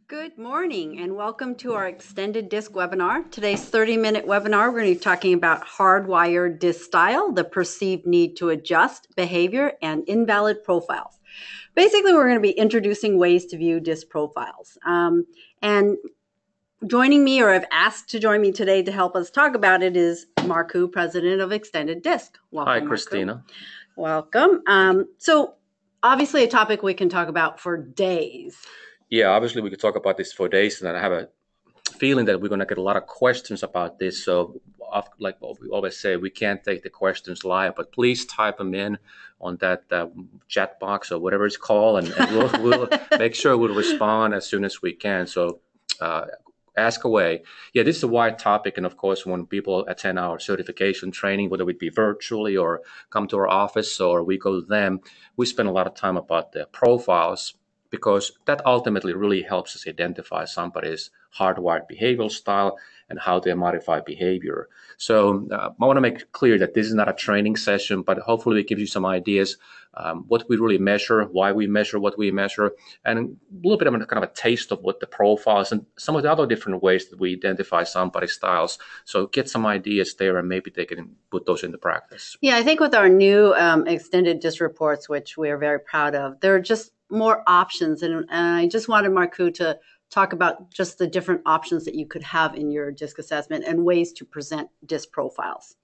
Good morning and welcome to our extended disc webinar. Today's 30-minute webinar, we're going to be talking about hardwired disc style, the perceived need to adjust, behavior, and invalid profiles. Basically, we're going to be introducing ways to view disc profiles. And joining me, or I've asked to join me today to help us talk about it, is Marku, president of Extended Disc. Welcome, hi, Christina. Welcome. So obviously a topic we can talk about for days. Yeah, obviously we could talk about this for days, and I have a feeling that we're going to get a lot of questions about this. So, like what we always say, we can't take the questions live, but please type them in on that chat box or whatever it's called, and we'll make sure we'll respond as soon as we can. So, ask away. Yeah, this is a wide topic, and of course, when people attend our certification training, whether it be virtually or come to our office or we go to them, we spend a lot of time about the profiles, because that ultimately really helps us identify somebody's hardwired behavioral style and how they modify behavior. So I want to make clear that this is not a training session, but hopefully it gives you some ideas what we really measure, why we measure what we measure, and a little bit of a kind of a taste of what the profiles and some of the other different ways that we identify somebody's styles. So get some ideas there, and maybe they can put those into practice. Yeah, I think with our new extended DISC reports, which we are very proud of, there are just more options. And I just wanted Marku to talk about just the different options that you could have in your DISC assessment and ways to present DISC profiles.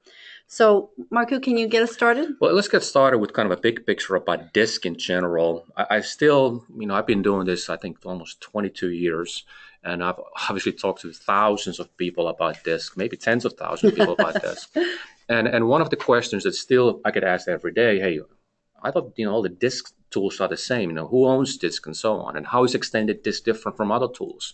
So, Marku, can you get us started? Well, let's get started with kind of a big picture about DISC in general. I still, I've been doing this, I think, for almost 22 years. And I've obviously talked to thousands of people about DISC, maybe tens of thousands of people about DISC. And one of the questions that still I get asked every day, hey, I thought, all the DISC tools are the same, who owns DISC and so on, and how is extended DISC different from other tools?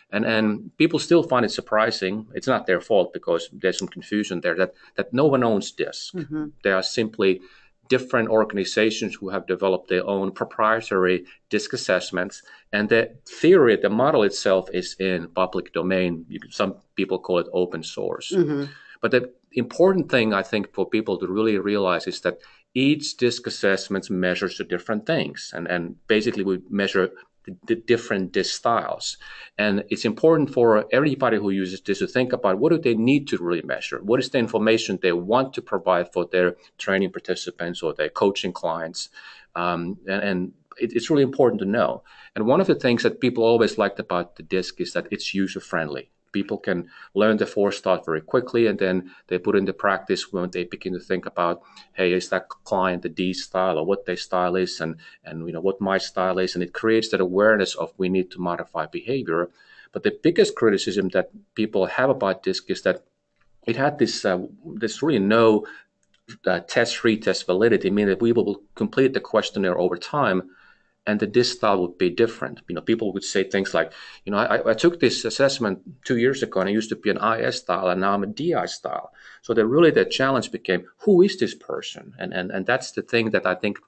And people still find it surprising. It's not their fault, because there's some confusion there that no one owns DISC. Mm-hmm. They are simply different organizations who have developed their own proprietary DISC assessments. And the theory, the model itself is in public domain. Some people call it open source. Mm-hmm. But the important thing, I think, for people to really realize is that each DISC assessment measures the different things. And basically, we measure the different DISC styles. And it's important for everybody who uses this to think about, what do they need to really measure? What is the information they want to provide for their training participants or their coaching clients? And it's really important to know. And one of the things that people always liked about the DISC is that it's user-friendly. People can learn the 4-star very quickly, and then they put into practice when they begin to think about, hey, is that client the D style, or what their style is, and what my style is, and it creates that awareness of we need to modify behavior. But the biggest criticism that people have about DISC is that it had this really no test-free test validity, meaning that we will complete the questionnaire over time, and the DISC style would be different. People would say things like, I took this assessment 2 years ago, and I used to be an IS style, and now I'm a DI style. So the challenge became, who is this person? And that's the thing that I think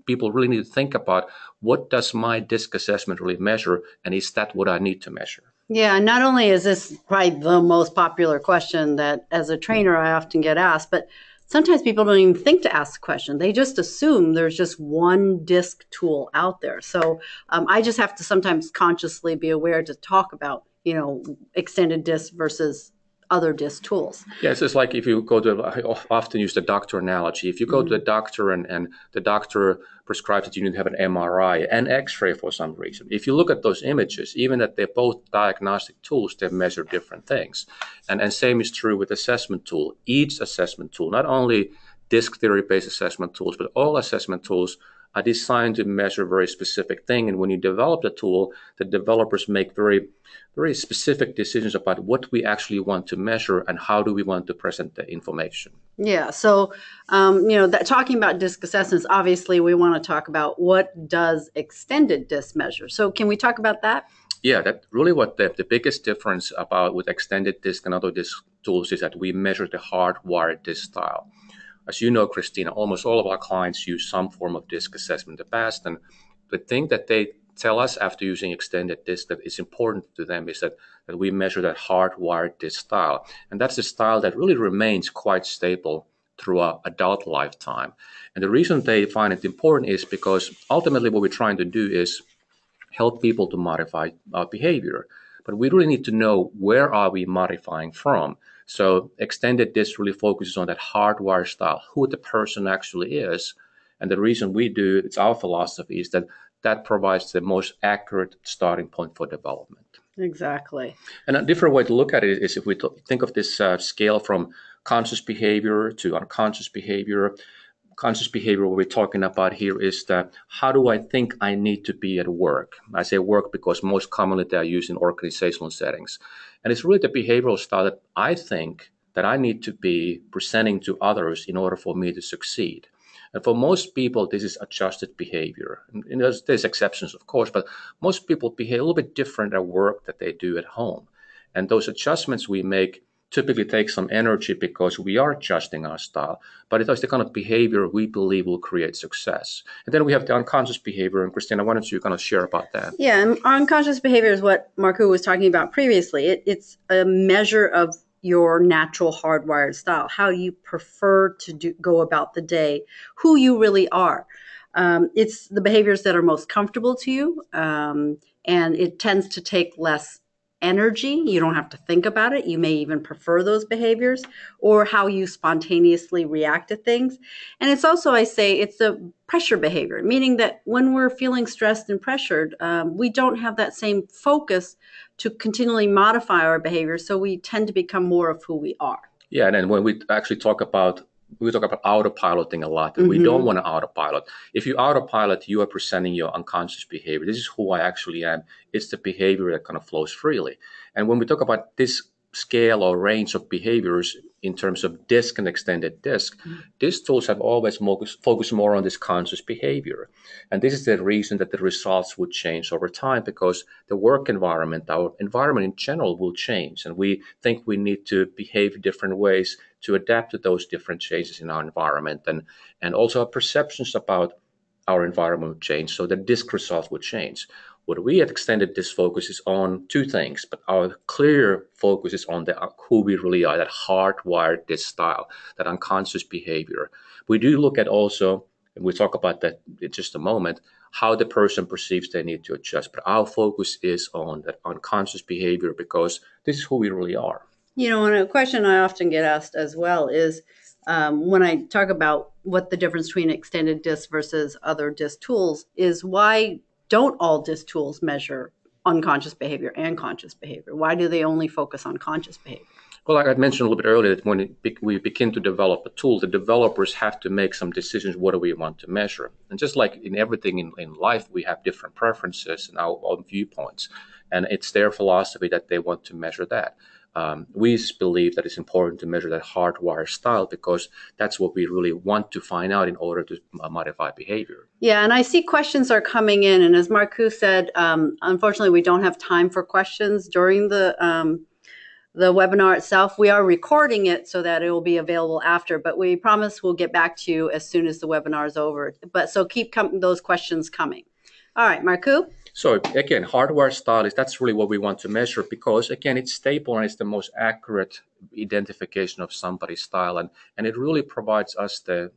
people really need to think about. What does my DISC assessment really measure, and is that what I need to measure? Yeah, not only is this probably the most popular question that as a trainer I often get asked, but sometimes people don't even think to ask the question. They just assume there's just one DISC tool out there. So I just have to sometimes consciously be aware to talk about, extended DISC versus other DISC tools. Yes, it's like if you go to, I often use the doctor analogy. If you go to the doctor and the doctor prescribes that you need to have an MRI and X-ray for some reason, if you look at those images, even that they're both diagnostic tools, they measure different things. And same is true with assessment tool. Each assessment tool, not only DISC theory-based assessment tools, but all assessment tools are designed to measure a very specific thing. And when you develop the tool, the developers make very, very specific decisions about what we actually want to measure and how do we want to present the information. Yeah. So, talking about DISC assessments, obviously we want to talk about what does extended DISC measure. So can we talk about that? Yeah, that really what the biggest difference about with extended DISC and other DISC tools is that we measure the hardwired DISC style. As you know, Christina, almost all of our clients use some form of DISC assessment in the past. And the thing that they tell us after using extended DISC that is important to them is that we measure that hardwired DISC style. And that's the style that really remains quite stable throughout adult lifetime. And the reason they find it important is because ultimately what we're trying to do is help people to modify behavior. But we really need to know where are we modifying from. So extended disc really focuses on that hardwired style, who the person actually is. And the reason we do, it's our philosophy, is that that provides the most accurate starting point for development. Exactly. And a different way to look at it is if we think of this scale from conscious behavior to unconscious behavior. Conscious behavior, what we're talking about here is that how do I think I need to be at work? I say work because most commonly they are used in organizational settings. And it's really the behavioral style that I think that I need to be presenting to others in order for me to succeed. And for most people, this is adjusted behavior. And there's exceptions, of course, but most people behave a little bit different at work that they do at home. And those adjustments we make typically take some energy because we are adjusting our style, but it is the kind of behavior we believe will create success. And then we have the unconscious behavior. And Christina, why don't you kind of share about that? Yeah, and unconscious behavior is what Marco was talking about previously. It's a measure of your natural hardwired style, how you prefer to go about the day, who you really are. It's the behaviors that are most comfortable to you, and it tends to take less energy. You don't have to think about it. You may even prefer those behaviors, or how you spontaneously react to things. And it's also, I say, it's a pressure behavior, meaning that when we're feeling stressed and pressured, we don't have that same focus to continually modify our behavior. So we tend to become more of who we are. Yeah, and then when we actually talk about autopiloting a lot, and we don't want to autopilot. If you autopilot, you are presenting your unconscious behavior. This is who I actually am. It's the behavior that kind of flows freely. And when we talk about this scale or range of behaviors in terms of disc and extended disc, these tools have always focused more on this conscious behavior. And this is the reason that the results would change over time, because the work environment, our environment in general, will change. And we think we need to behave different ways to adapt to those different changes in our environment. And also our perceptions about our environment would change, so the disc results would change. What we at Extended Disc focus is on two things, but our clear focus is on who we really are, that hardwired disc style, that unconscious behavior. We do look at also, and we'll talk about that in just a moment, how the person perceives they need to adjust. But our focus is on that unconscious behavior because this is who we really are. You know, and a question I often get asked as well is when I talk about what the difference between extended disc versus other disc tools is, why don't all disc tools measure unconscious behavior and conscious behavior? Why do they only focus on conscious behavior? Well, like I mentioned a little bit earlier, that when we begin to develop a tool, the developers have to make some decisions. What do we want to measure? And just like in everything in life, we have different preferences and our own viewpoints. And it's their philosophy that they want to measure that. We believe that it's important to measure that hardwired style because that's what we really want to find out in order to modify behavior. Yeah, and I see questions are coming in. And as Marku said, unfortunately, we don't have time for questions during the webinar itself. We are recording it so that it will be available after, but we promise we'll get back to you as soon as the webinar is over. But so keep those questions coming. All right, Marku. So again, hardware style that's really what we want to measure because again, it's stable and it's the most accurate identification of somebody's style. And it really provides us the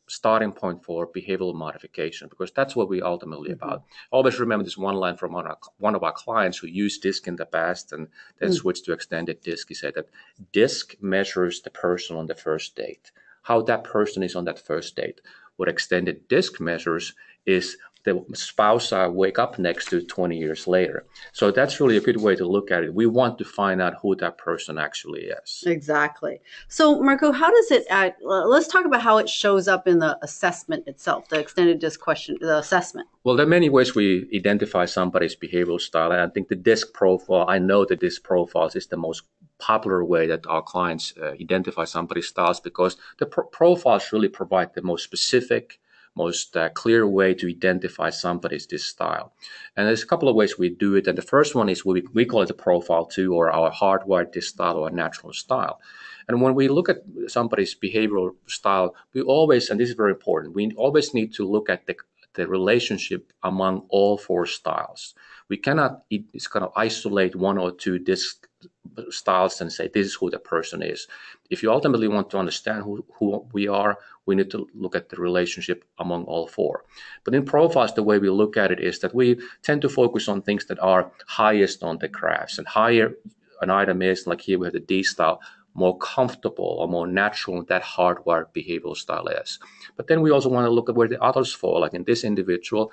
starting point for behavioral modification because that's what we're ultimately about. Always remember this one line from one of our clients who used DISC in the past and then switched to extended DISC. He said that DISC measures the person on the first date, how that person is on that first date. What extended DISC measures is the spouse I wake up next to 20 years later. So that's really a good way to look at it. We want to find out who that person actually is. Exactly. So, Marco, how does it act? Let's talk about how it shows up in the assessment itself, the extended DISC question, the assessment. Well, there are many ways we identify somebody's behavioral style. And I think the DISC profile, I know that DISC profiles is the most popular way that our clients identify somebody's styles because the profiles really provide the most specific, most clear way to identify somebody's DISC style. And there's a couple of ways we do it. And the first one is we call it the profile 2 or our hardwired DISC style or natural style. And when we look at somebody's behavioral style, we always, and this is very important, we always need to look at the relationship among all 4 styles. We cannot kind of isolate 1 or 2 DISC styles and say, this is who the person is. If you ultimately want to understand who we are, we need to look at the relationship among all four. But in profiles, the way we look at it is that we tend to focus on things that are highest on the graphs, and higher an item is, like here we have the D style, more comfortable or more natural that hardwired behavioral style is. But then we also want to look at where the others fall. Like in this individual,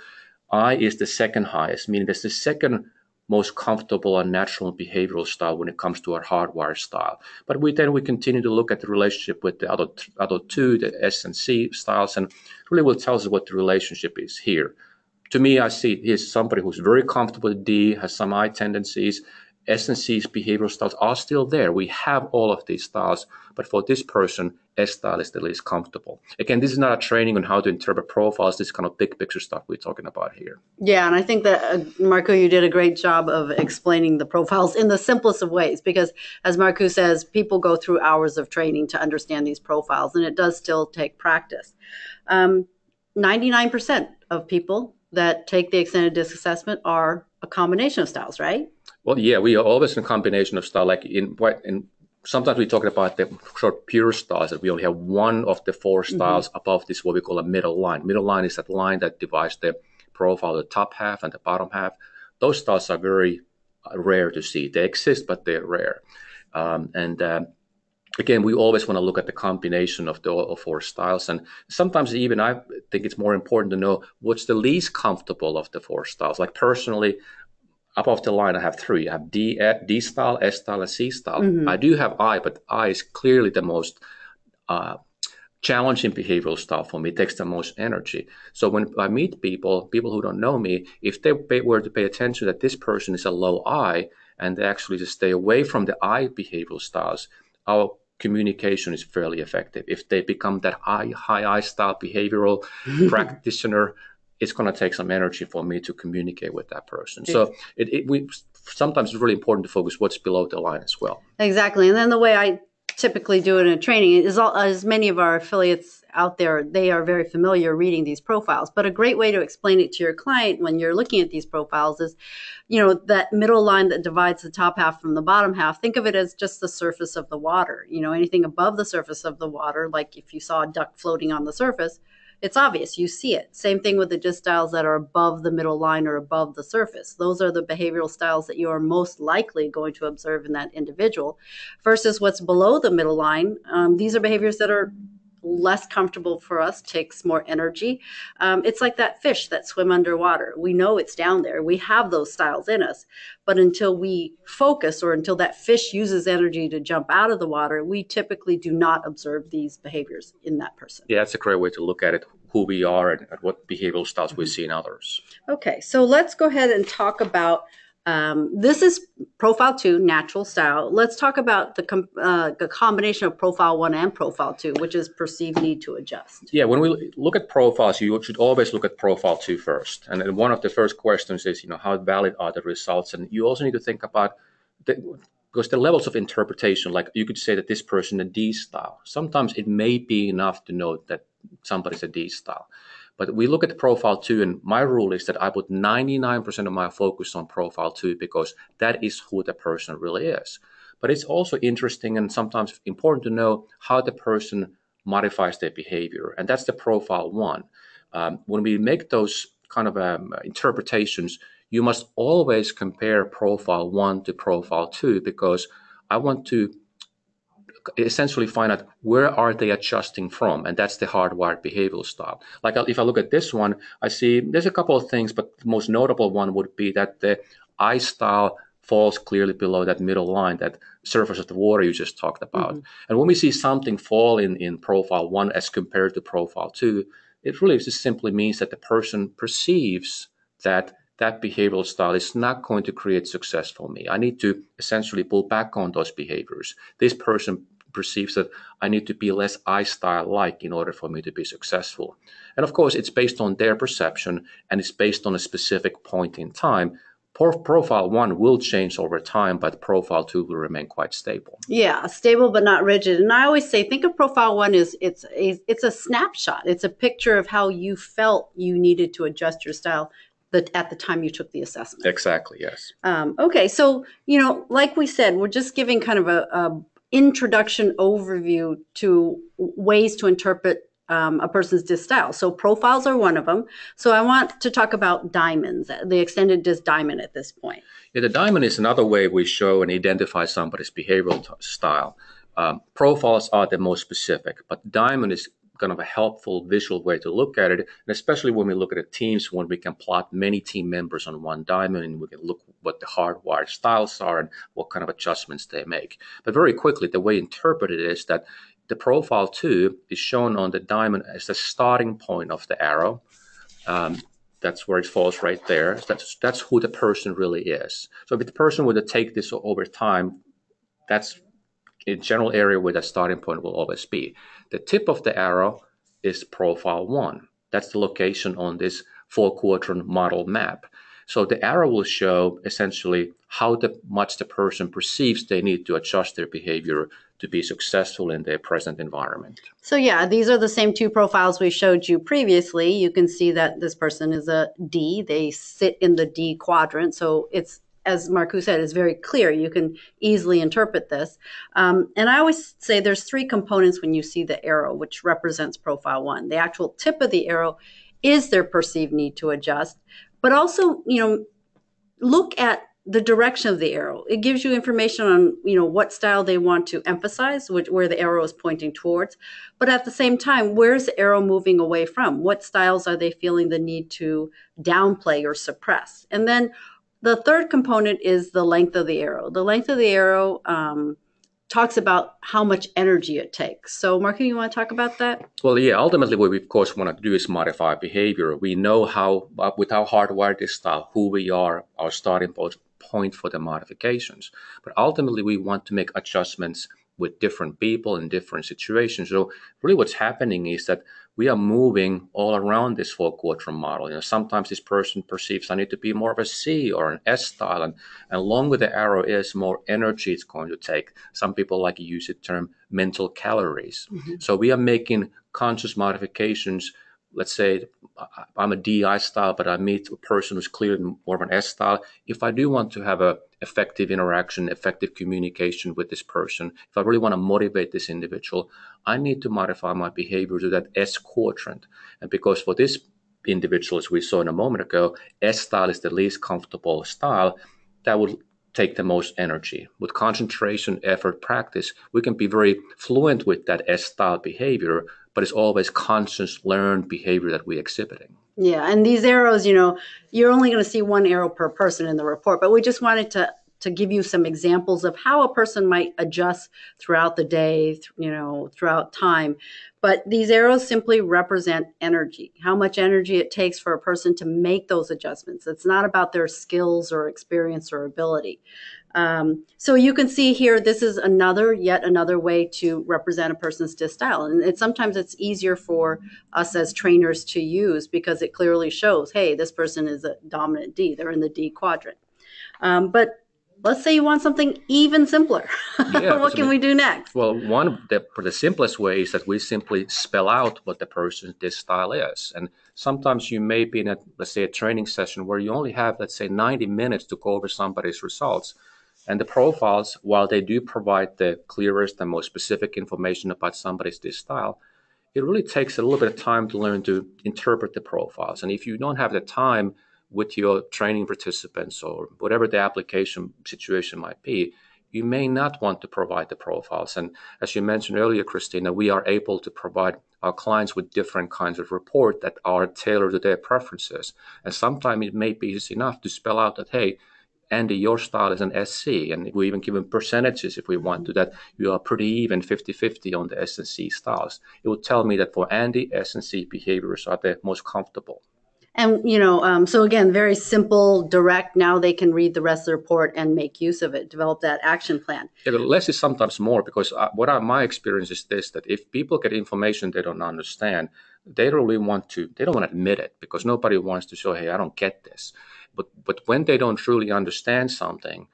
I is the second highest, meaning that's the second most comfortable and natural behavioral style when it comes to our hardwired style. But we continue to look at the relationship with the other two, the S and C styles, and really will tell us what the relationship is here. To me, I see he's somebody who's very comfortable with D, has some I tendencies. S and C's behavioral styles are still there. We have all of these styles, but for this person, S style is the least comfortable. Again, this is not a training on how to interpret profiles. This kind of big picture stuff we're talking about here. Yeah, and I think that, Marco, you did a great job of explaining the profiles in the simplest of ways, because as Marco says, people go through hours of training to understand these profiles, and it does still take practice. 99% of people that take the extended disc assessment are a combination of styles, right? Well, yeah, we are always in a combination of style. Like sometimes we talk about the short pure styles, that we only have one of the four styles above this, what we call a middle line. Middle line is that line that divides the profile, the top half and the bottom half. Those styles are very rare to see. They exist, but they're rare. Again, we always want to look at the combination of the all four styles. And sometimes even I think it's more important to know what's the least comfortable of the four styles. Like personally, above the line, I have three. I have D style, S style, and C style. I do have I, but I is clearly the most challenging behavioral style for me. It takes the most energy. So when I meet people who don't know me, if they were to pay attention that this person is a low I, and they actually just stay away from the I behavioral styles, our communication is fairly effective. If they become that high I style behavioral practitioner, it's going to take some energy for me to communicate with that person. So we sometimes it's really important to focus what's below the line as well. Exactly. And then the way I typically do it in training is, as many of our affiliates out there, they are very familiar reading these profiles. But a great way to explain it to your client when you're looking at these profiles is, that middle line that divides the top half from the bottom half, think of it as just the surface of the water. Anything above the surface of the water, like if you saw a duck floating on the surface, it's obvious, you see it. Same thing with the disc styles that are above the middle line or above the surface. Those are the behavioral styles that you are most likely going to observe in that individual, versus what's below the middle line. These are behaviors that are less comfortable for us, takes more energy. It's like that fish that swim underwater. We know it's down there. We have those styles in us. But until we focus, or until that fish uses energy to jump out of the water, we typically do not observe these behaviors in that person. Yeah, that's a great way to look at it, who we are and what behavioral styles we see in others. Okay, so let's go ahead and talk about, this is profile 2, natural style. Let's talk about the combination of profile 1 and profile 2, which is perceived need to adjust. Yeah, when we look at profiles, you should always look at profile 2 first. And then one of the first questions is, how valid are the results? And you also need to think about because the levels of interpretation, like you could say that this person is a D style. Sometimes it may be enough to know that somebody's a D style. But we look at profile 2, and my rule is that I put 99% of my focus on profile 2 because that is who the person really is. But it's also interesting and sometimes important to know how the person modifies their behavior. And that's the profile 1. When we make those kind of interpretations, you must always compare profile 1 to profile 2 because I want to essentially find out where are they adjusting from, and that's the hardwired behavioral style. Like if I look at this one, I see there's a couple of things, but the most notable one would be that the I style falls clearly below that middle line, that surface of the water you just talked about. And when we see something fall in profile 1 as compared to profile 2, it really just simply means that the person perceives that behavioral style is not going to create success for me. I need to essentially pull back on those behaviors. This person perceives that I need to be less I-style-like in order for me to be successful. And of course, it's based on their perception, and it's based on a specific point in time. Profile 1 will change over time, but profile 2 will remain quite stable. Yeah, stable but not rigid. And I always say, think of profile 1 as it's a snapshot. It's a picture of how you felt you needed to adjust your style at the time you took the assessment. Exactly, yes. Okay, so, like we said, we're just giving kind of a introduction overview to ways to interpret a person's DISC style. So profiles are one of them. So I want to talk about diamonds, the extended DISC diamond at this point. Yeah, the diamond is another way we show and identify somebody's behavioral style. Profiles are the most specific, but diamond is kind of a helpful visual way to look at it, and especially when we look at the teams, when we can plot many team members on one diamond, and we can look what the hardwired styles are and what kind of adjustments they make. But very quickly, the way interpreted is that the profile 2 is shown on the diamond as the starting point of the arrow. That's where it falls right there. That's who the person really is. So if the person were to take this over time, that's a general area where the starting point will always be. The tip of the arrow is profile 1. That's the location on this 4-quadrant model map. So the arrow will show essentially how much the person perceives they need to adjust their behavior to be successful in their present environment. So yeah, these are the same 2 profiles we showed you previously. You can see that this person is a D. They sit in the D quadrant. So it's, as Marku said, it's very clear. You can easily interpret this. And I always say there's 3 components when you see the arrow, which represents profile 1. The actual tip of the arrow is their perceived need to adjust, but also, look at the direction of the arrow. It gives you information on, what style they want to emphasize, where the arrow is pointing towards. But at the same time, where's the arrow moving away from? What styles are they feeling the need to downplay or suppress? And then the third component is the length of the arrow. The length of the arrow talks about how much energy it takes. So, Marku, you want to talk about that? Well, yeah, ultimately what we, of course, want to do is modify behavior. We know how, with how hardwired this style, who we are, our starting point for the modifications. But ultimately, we want to make adjustments with different people in different situations. So really what's happening is that we are moving all around this 4-quadrant model. Sometimes this person perceives I need to be more of a C or an S style, and along with the arrow is more energy it's going to take. Some people like to use the term mental calories. Mm-hmm. So we are making conscious modifications. Let's say I'm a DI style, but I meet a person who's clearly more of an S style. If I do want to have a effective interaction, effective communication with this person, if I really want to motivate this individual, I need to modify my behavior to that S quadrant. And because for this individual, as we saw in a moment ago, S style is the least comfortable style, that would take the most energy. With concentration, effort, practice, we can be very fluent with that S style behavior, but it's always conscious learned behavior that we're exhibiting. Yeah, and these arrows, you're only going to see 1 arrow per person in the report, but we just wanted to give you some examples of how a person might adjust throughout the day, throughout time. But these arrows simply represent energy, how much energy it takes for a person to make those adjustments. It's not about their skills or experience or ability. So you can see here, this is yet another way to represent a person's DISC style. And sometimes it's easier for us as trainers to use because it clearly shows, hey, this person is a dominant D. They're in the D quadrant. But let's say you want something even simpler. Yeah, what can we do next? Well, one of the simplest way is that we simply spell out what the person's DISC style is. And sometimes you may be in let's say, a training session where you only have, let's say, 90 minutes to go over somebody's results. And the profiles, while they do provide the clearest and most specific information about somebody's DISC style, it really takes a little bit of time to learn to interpret the profiles. And if you don't have the time with your training participants or whatever the application situation might be, you may not want to provide the profiles. And as you mentioned earlier, Christina, we are able to provide our clients with different kinds of report that are tailored to their preferences. And sometimes it may be easy enough to spell out that, hey, Andy, your style is an SC, and we even give them percentages if we want to, that you are pretty even 50-50 on the S and C styles. It will tell me that for Andy, S and C behaviors are the most comfortable. And, so again, very simple, direct. Now they can read the rest of the report and make use of it, develop that action plan. Yeah, but less is sometimes more, because my experience is this, that if people get information they don't understand, they don't want to admit it, because nobody wants to show, hey, I don't get this. But when they don't truly understand something,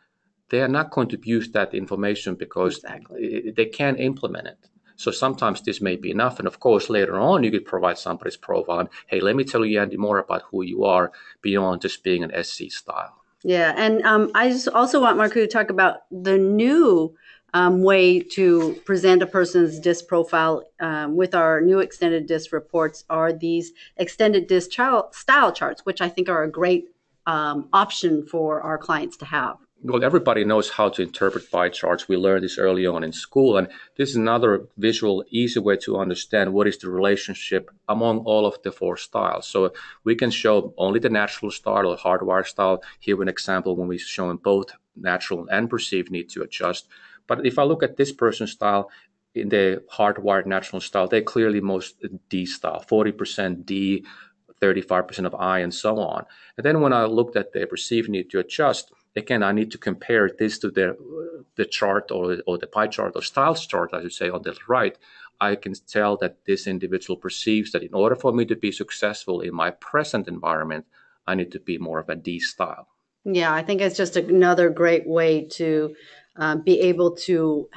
they are not going to use that information because they can't implement it. So sometimes this may be enough. And of course, later on, you could provide somebody's profile. And, hey, let me tell you, Andy, more about who you are beyond just being an SC style. Yeah, and I just also want Marku to talk about the new way to present a person's DISC profile with our new extended DISC reports are these extended DISC style charts, which I think are a great option for our clients to have. Well, everybody knows how to interpret pie charts. We learned this early on in school, and this is another visual, easy way to understand what is the relationship among all of the 4 styles. So we can show only the natural style or hardwired style. Here, an example when we're showing both natural and perceived need to adjust. But if I look at this person's style, in the hardwired natural style, they clearly most D style, 40% D, 35% of I, and so on. And then when I looked at the perceived need to adjust, again, I need to compare this to the chart or the pie chart or styles chart, I should say, on the right. I can tell that this individual perceives that in order for me to be successful in my present environment, I need to be more of a D style. Yeah, I think it's just another great way to be able to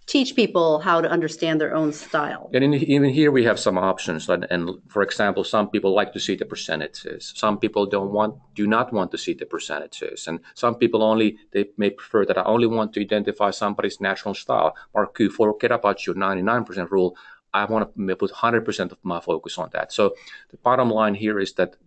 teach people how to understand their own style. And even here we have some options. And for example, some people like to see the percentages. Some people do not want to see the percentages. And some people they may prefer that I only want to identify somebody's natural style. Marku, forget about your 99% rule. I want to put 100% of my focus on that. So the bottom line here is that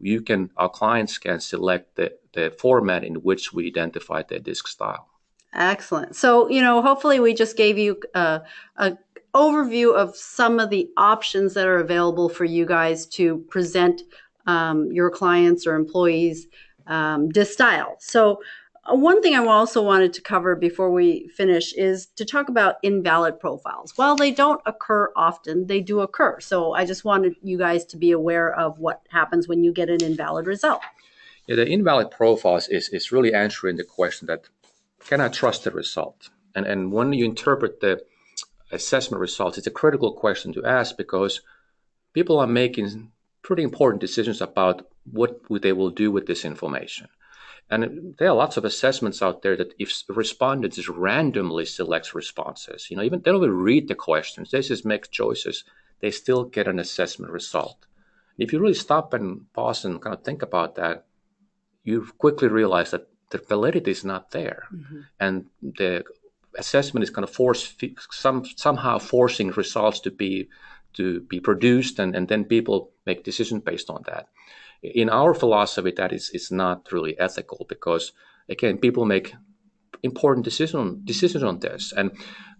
our clients can select the format in which we identify their DISC style. Excellent. So, hopefully we just gave you an overview of some of the options that are available for you guys to present your clients or employees DISC style. So one thing I also wanted to cover before we finish is to talk about invalid profiles. While they don't occur often, they do occur. So I just wanted you guys to be aware of what happens when you get an invalid result. Yeah, the invalid profiles is really answering the question that, can I trust the result? And when you interpret the assessment results, it's a critical question to ask because people are making pretty important decisions about what they will do with this information. And there are lots of assessments out there that if respondents just randomly selects responses, even they don't even read the questions, they just make choices, they still get an assessment result. And if you really stop and pause and kind of think about that, you quickly realize that the validity is not there. Mm-hmm. And the assessment is kind of somehow forcing results to be produced, and then people make decisions based on that. In our philosophy, that is not really ethical because, again, people make important decisions on this. And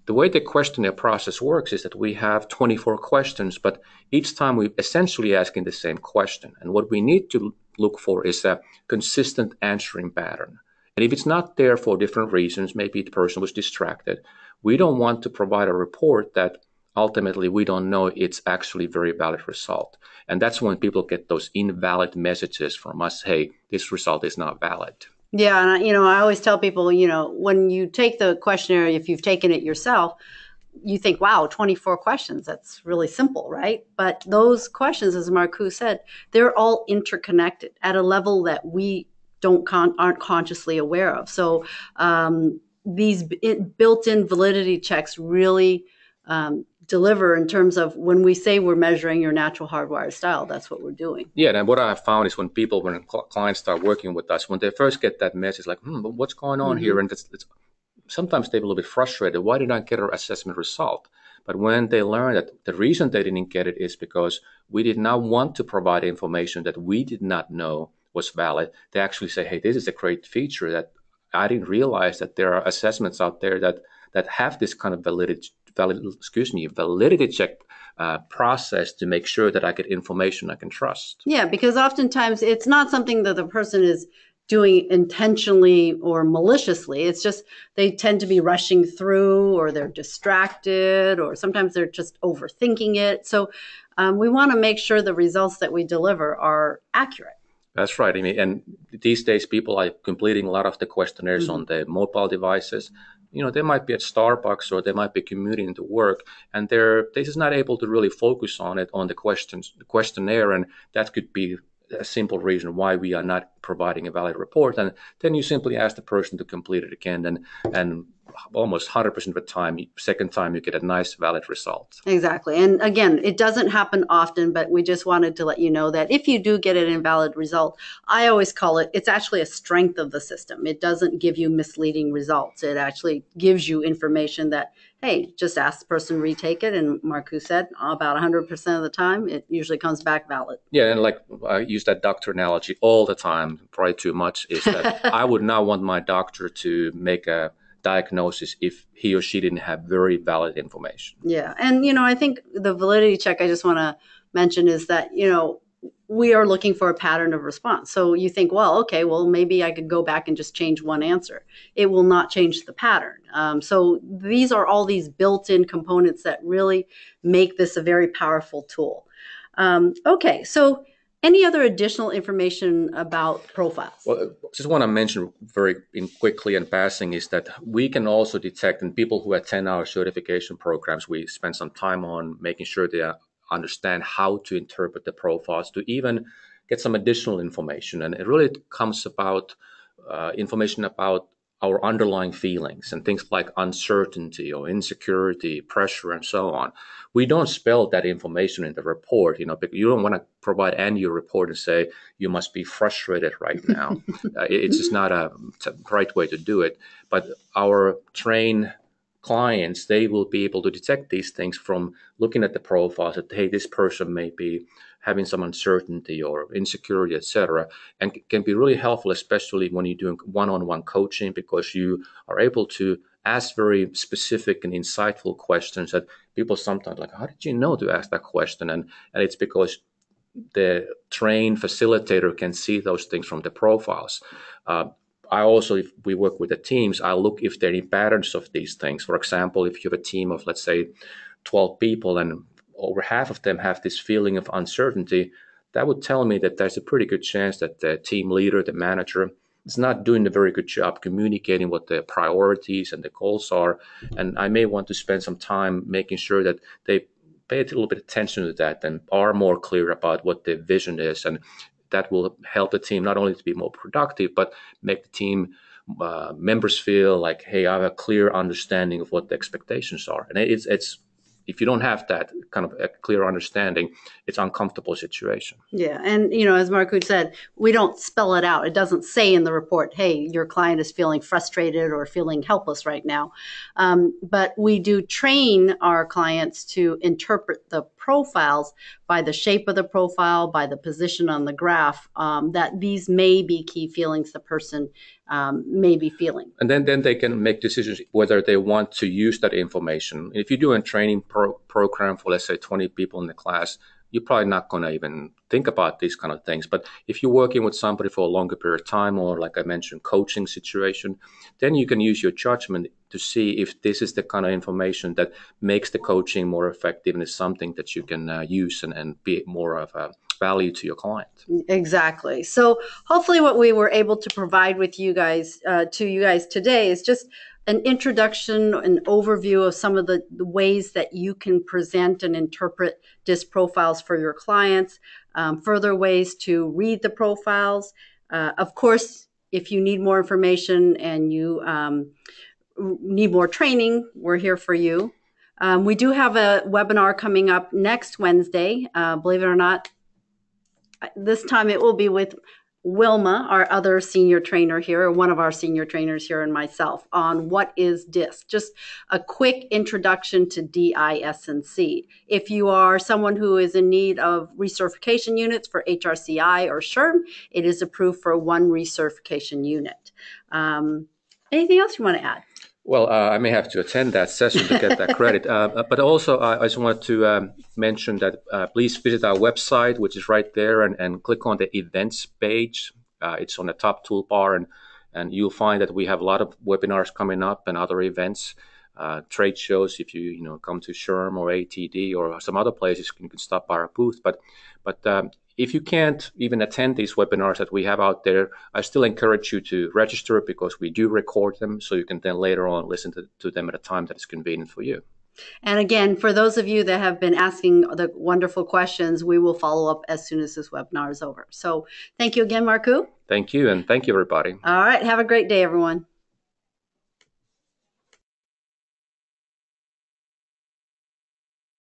the way the questionnaire process works is that we have 24 questions, but each time we're essentially asking the same question. And what we need to look for is a consistent answering pattern. And if it's not there for different reasons, maybe the person was distracted, we don't want to provide a report that ultimately we don't know it's actually a very valid result. And that's when people get those invalid messages from us, hey, this result is not valid. Yeah, and I always tell people, when you take the questionnaire, if you've taken it yourself, you think, wow, 24 questions, that's really simple, right? But those questions, as Marku said, they're all interconnected at a level that we aren't consciously aware of. So these built-in validity checks really deliver in terms of when we say we're measuring your natural hardwired style, that's what we're doing. Yeah, and what I have found is when clients start working with us, when they first get that message, like, but what's going on here? And sometimes they're a little bit frustrated. Why did I get our assessment result? But when they learn that the reason they didn't get it is because we did not want to provide information that we did not know was valid, they actually say, hey, this is a great feature that I didn't realize that there are assessments out there that have this kind of validity check process to make sure that I get information I can trust. Yeah, because oftentimes it's not something that the person is doing intentionally or maliciously. It's just they tend to be rushing through, or they're distracted, or sometimes they're just overthinking it. So we want to make sure the results that we deliver are accurate. That's right. I mean, and these days people are completing a lot of the questionnaires on the mobile devices. They might be at Starbucks or they might be commuting to work, and they're just not able to really focus on the questionnaire, and that could be a simple reason why we are not providing a valid report, and then you simply ask the person to complete it again, and almost 100% of the time, second time, you get a nice valid result. Exactly. And again, it doesn't happen often, but we just wanted to let you know that if you do get an invalid result, I always call it's actually a strength of the system. It doesn't give you misleading results. It actually gives you information that, hey, just ask the person to retake it. And Marku said about 100% of the time, it usually comes back valid. Yeah, and like I use that doctor analogy all the time, probably too much, is that I would not want my doctor to make a diagnosis if he or she didn't have very valid information. Yeah. And, I think the validity check I just want to mention is that, we are looking for a pattern of response. So you think, well, okay, well, maybe I could go back and just change one answer. It will not change the pattern. So these are all these built-in components that really make this a very powerful tool. Okay, so any other additional information about profiles? Well, just want to mention very quickly and passing is that we can also detect in people who attend our certification programs, we spend some time on making sure they understand how to interpret the profiles to even get some additional information. And it really comes about information about our underlying feelings and things like uncertainty or insecurity, pressure, and so on. We don't spell that information in the report, because you don't want to provide annual report and say, you must be frustrated right now. It's just not a right way to do it. But our trained clients, they will be able to detect these things from looking at the profiles that, hey, this person may be having some uncertainty or insecurity, etc., and can be really helpful, especially when you're doing one-on-one coaching, because you are able to ask very specific and insightful questions that people sometimes like, how did you know to ask that question? And it's because the trained facilitator can see those things from the profiles. I also, if we work with the teams, I look if there are any patterns of these things. For example, if you have a team of, let's say, 12 people and over half of them have this feeling of uncertainty, that would tell me that there's a pretty good chance that the team leader, the manager, is not doing a very good job communicating what the priorities and the goals are. And I may want to spend some time making sure that they pay a little bit of attention to that and are more clear about what the vision is. And that will help the team not only to be more productive, but make the team members feel like, hey, I have a clear understanding of what the expectations are. And it's if you don't have that kind of a clear understanding, it's an uncomfortable situation. Yeah. And, as Marku said, we don't spell it out. It doesn't say in the report, hey, your client is feeling frustrated or feeling helpless right now. But we do train our clients to interpret the profiles by the shape of the profile, by the position on the graph, that these may be key feelings the person may be feeling. And then they can make decisions whether they want to use that information. If you do a training program for, let's say, 20 people in the class, you're probably not going to even think about these kind of things. But if you're working with somebody for a longer period of time, or like I mentioned, coaching situation, then you can use your judgment to see if this is the kind of information that makes the coaching more effective and is something that you can use and be more of a value to your client. Exactly. So hopefully what we were able to provide with you guys, today is just an introduction, an overview of some of the ways that you can present and interpret DISC profiles for your clients, further ways to read the profiles. Of course, if you need more information and you need more training, we're here for you. We do have a webinar coming up next Wednesday. Believe it or not, this time it will be with Wilma, our other senior trainer here, or one of our senior trainers here, and myself, on what is DISC. Just a quick introduction to DIS&C. If you are someone who is in need of recertification units for HRCI or SHRM, it is approved for one recertification unit. Anything else you want to add? Well, I may have to attend that session to get that credit. But also, I just want to mention that please visit our website, which is right there, and click on the events page. It's on the top toolbar, and you'll find that we have a lot of webinars coming up and other events, trade shows. If you come to SHRM or ATD or some other places, you can stop by our booth. But if you can't even attend these webinars that we have out there, I still encourage you to register because we do record them, so you can then later on listen to them at a time that is convenient for you. And again, for those of you that have been asking the wonderful questions, we will follow up as soon as this webinar is over. So thank you again, Marku. Thank you, and thank you, everybody. All right. Have a great day, everyone.